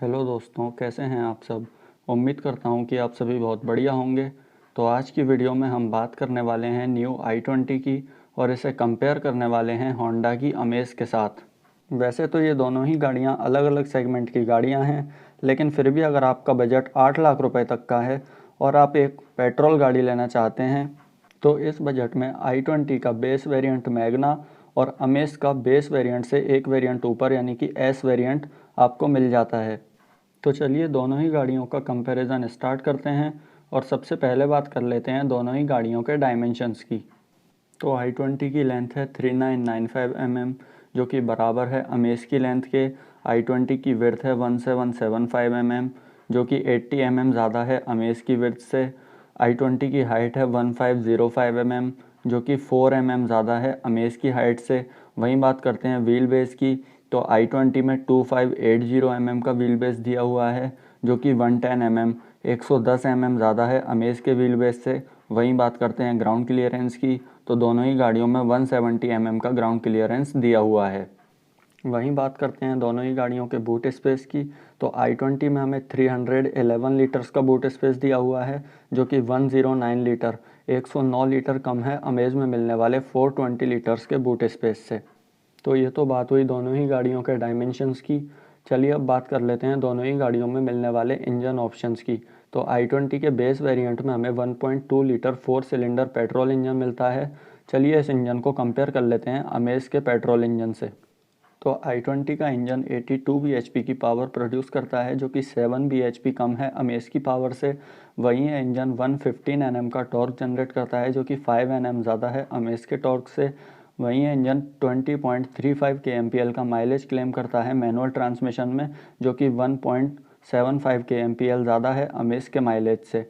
Hello दोस्तों, कैसे हैं आप सब। उम्मीद करता हूं कि आप सभी बहुत बढ़िया होंगे। तो आज की वीडियो में हम बात करने वाले हैं न्यू i20 की और इसे कंपेयर करने वाले हैं होंडा की अमेज के साथ। वैसे तो ये दोनों ही गाड़ियां अलग अलग सेगमेंट की गाड़ियां हैं, लेकिन फिर भी अगर आपका बजट 8 लाख रुपए तक का है और आप एक पेट्रोल गाड़ी लेना चाहते हैं तो इस बजट में i20 का बेस वेरिएंट मैग्ना और अमेज का बेस वेरिएंट से एक वेरिएंट ऊपर यानी कि एस वेरिएंट आपको मिल जाता है। तो चलिए दोनों ही गाड़ियों का कंपैरिजन स्टार्ट करते हैं और सबसे पहले बात कर लेते हैं दोनों ही गाड़ियों के डायमेंशंस की। तो i20 की लेंथ है 3995 mm जो कि बराबर है अमेज की लेंथ के। i20 की विड्थ है 1775 mm जो कि 80 mm ज़्यादा है अमेज की विड्थ से। i20 की हाइट है 1505 mm जो कि 4 mm ज़्यादा है अमेज की हाइट से। वहीं बात करते हैं व्हील बेस की, तो i20 में 2580 mm का व्हील बेस दिया हुआ है जो कि 110 mm 110 mm ज़्यादा है अमेज के व्हील बेस से। वहीं बात करते हैं ग्राउंड क्लियरेंस की, तो दोनों ही गाड़ियों में 170 mm का ग्राउंड क्लियरेंस दिया हुआ है। वहीं बात करते हैं दोनों ही गाड़ियों के बूट स्पेस की, तो i20 में हमें 311 लीटर्स का बूट स्पेस दिया हुआ है जो कि 109 लीटर 109 लीटर कम है अमेज में मिलने वाले 420 लीटर्स के बूट स्पेस से। तो ये तो बात हुई दोनों ही गाड़ियों के डायमेंशंस की। चलिए अब बात कर लेते हैं दोनों ही गाड़ियों में मिलने वाले इंजन ऑप्शंस की। तो i20 के बेस वेरिएंट में हमें 1.2 लीटर 4 सिलेंडर पेट्रोल इंजन मिलता है। चलिए इस इंजन को कंपेयर कर लेते हैं अमेज के पेट्रोल इंजन से। तो i20 का इंजन 82 bhp की पावर प्रोड्यूस करता है जो कि 7 bhp कम है अमेज की पावर से। वहीं यह इंजन 115 Nm का टॉर्क जनरेट करता है जो कि 5 Nm ज़्यादा है अमेज के टॉर्क से। वहीं यह इंजन 20.35 kmpl का माइलेज क्लेम करता है मैनुअल ट्रांसमिशन में जो कि 1.75 kmpl ज़्यादा है अमेज के माइलेज से।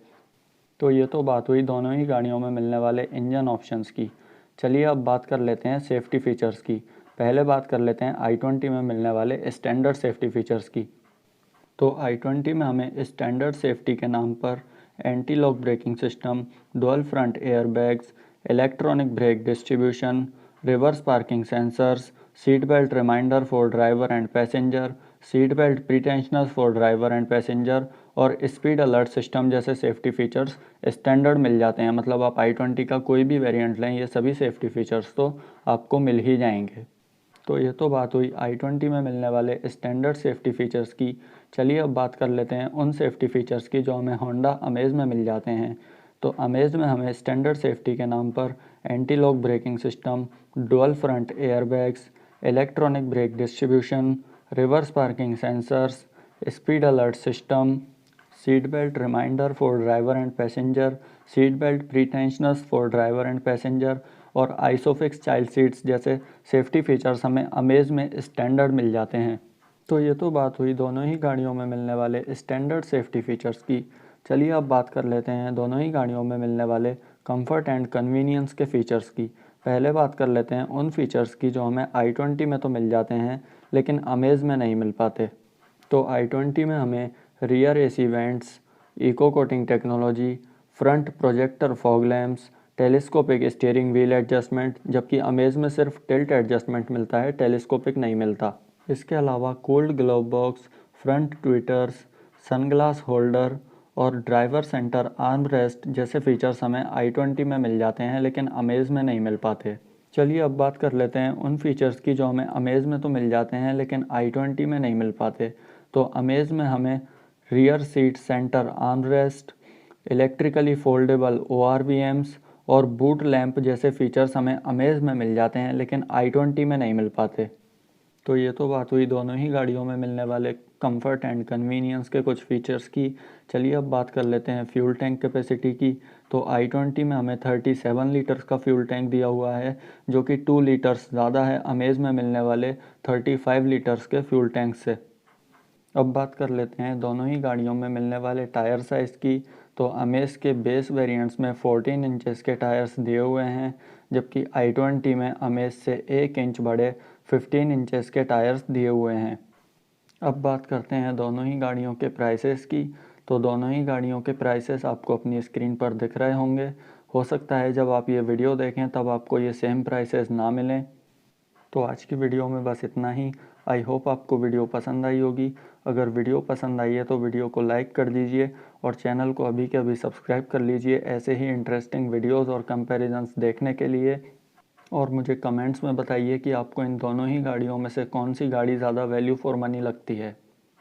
तो ये तो बात हुई दोनों ही गाड़ियों में मिलने वाले इंजन ऑप्शंस की। चलिए अब बात कर लेते हैं सेफ्टी फीचर्स की। पहले बात कर लेते हैं i20 में मिलने वाले स्टैंडर्ड सेफ्टी फीचर्स की। तो i20 में हमें स्टैंडर्ड सेफ्टी के नाम पर anti lock braking system, dual front air bags, electronic brake distribution, reverse parking sensors, seat belt reminder for driver and passenger, seat belt pretensioners for driver and passenger और speed alert system जैसे safety features standard मिल जाते हैं। मतलब आप i20 का कोई भी वेरिएंट लें ये सभी सेफ्टी फीचर्स तो आपको मिल ही जाएंगे। तो ये तो बात हुई i20 में मिलने वाले स्टैंडर्ड सेफ्टी फीचर्स की। चलिए अब बात कर लेते हैं उन सेफ्टी फीचर्स की जो हमें होंडा अमेज में मिल जाते हैं। तो अमेज में हमें स्टैंडर्ड सेफ्टी के नाम पर anti lock braking system, dual front air bags, electronic brake distribution, reverse parking sensors, speed alert system, seat belt reminder for driver and passenger, seat belt pretensioners for driver and passenger और isofix child seats जैसे safety features हमें Amaze में standard मिल जाते हैं। तो ये तो बात हुई दोनों ही गाड़ियों में मिलने वाले स्टैंडर्ड सेफ्टी फीचर्स की। चलिए अब बात कर लेते हैं दोनों ही गाड़ियों में मिलने वाले कंफर्ट एंड कन्वीनियंस के फ़ीचर्स की। पहले बात कर लेते हैं उन फीचर्स की जो हमें i20 में तो मिल जाते हैं लेकिन अमेज में नहीं मिल पाते। तो i20 में हमें rear AC vents, eco coating technology, front projector fog lamps, telescopic steering wheel adjustment, जबकि अमेज में सिर्फ टिल्ट एडजस्टमेंट मिलता है, टेलीस्कोपिक नहीं मिलता। इसके अलावा cold glove box, front tweeters, sunglass holder और ड्राइवर सेंटर आर्म रेस्ट जैसे फीचर्स हमें i20 में मिल जाते हैं लेकिन अमेज में नहीं मिल पाते। चलिए अब बात कर लेते हैं उन फीचर्स की जो हमें अमेज में तो मिल जाते हैं लेकिन i20 में नहीं मिल पाते। तो अमेज में हमें rear seat centre arm rest, electrically foldable ORVMs और बूट लैंप जैसे फीचर्स हमें अमेज में मिल जाते हैं लेकिन i20 में नहीं मिल पाते। तो ये तो बात हुई दोनों ही गाड़ियों में मिलने वाले कंफर्ट एंड कन्वीनियंस के कुछ फीचर्स की। चलिए अब बात कर लेते हैं फ्यूल टैंक कैपेसिटी की। तो i20 में हमें 37 लीटर्स का फ्यूल टैंक दिया हुआ है जो कि 2 लीटर्स ज़्यादा है अमेज में मिलने वाले 35 लीटर्स के फ्यूल टैंक से। अब बात कर लेते हैं दोनों ही गाड़ियों में मिलने वाले टायर साइज़ की। तो अमेज के बेस वेरिएंट्स में 14 इंचेस के टायर्स दिए हुए हैं जबकि i20 में अमेज से 1 इंच बड़े 15 इंचेस के टायर्स दिए हुए हैं। अब बात करते हैं दोनों ही गाड़ियों के प्राइसेस की। तो दोनों ही गाड़ियों के प्राइसेस आपको अपनी स्क्रीन पर दिख रहे होंगे। हो सकता है जब आप ये वीडियो देखें तब आपको ये सेम प्राइसेस ना मिलें। तो आज की वीडियो में बस इतना ही। आई होप आपको वीडियो पसंद आई होगी। अगर वीडियो पसंद आई है तो वीडियो को लाइक कर दीजिए और चैनल को अभी के अभी सब्सक्राइब कर लीजिए ऐसे ही इंटरेस्टिंग वीडियोस और कंपैरिजंस देखने के लिए। और मुझे कमेंट्स में बताइए कि आपको इन दोनों ही गाड़ियों में से कौन सी गाड़ी ज़्यादा वैल्यू फॉर मनी लगती है।